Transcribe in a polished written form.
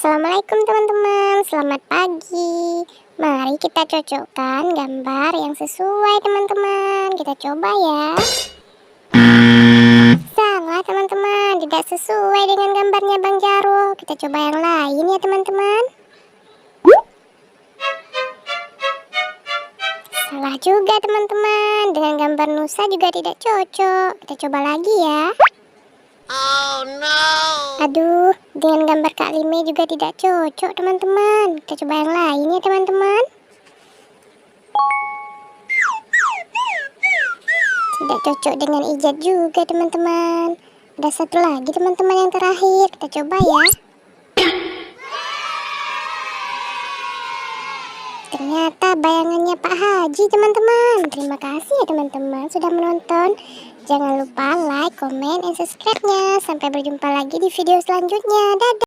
Assalamualaikum teman-teman, selamat pagi. Mari kita cocokkan gambar yang sesuai teman-teman. Kita coba ya. Salah teman-teman, tidak sesuai dengan gambarnya Bang Jaro. Kita coba yang lain ya teman-teman. Salah juga teman-teman, dengan gambar Nusa juga tidak cocok. Kita coba lagi ya. Oh no. Aduh, dengan gambar Kak Lime juga tidak cocok teman-teman. Kita coba yang lain ya teman-teman. Tidak cocok dengan Ijat juga teman-teman. Ada satu lagi teman-teman yang terakhir. Kita coba ya. Ternyata bayangannya Pak Haji teman-teman. Terima kasih ya teman-teman sudah menonton. Jangan lupa like, comment, and subscribe-nya. Sampai berjumpa lagi di video selanjutnya. Dadah.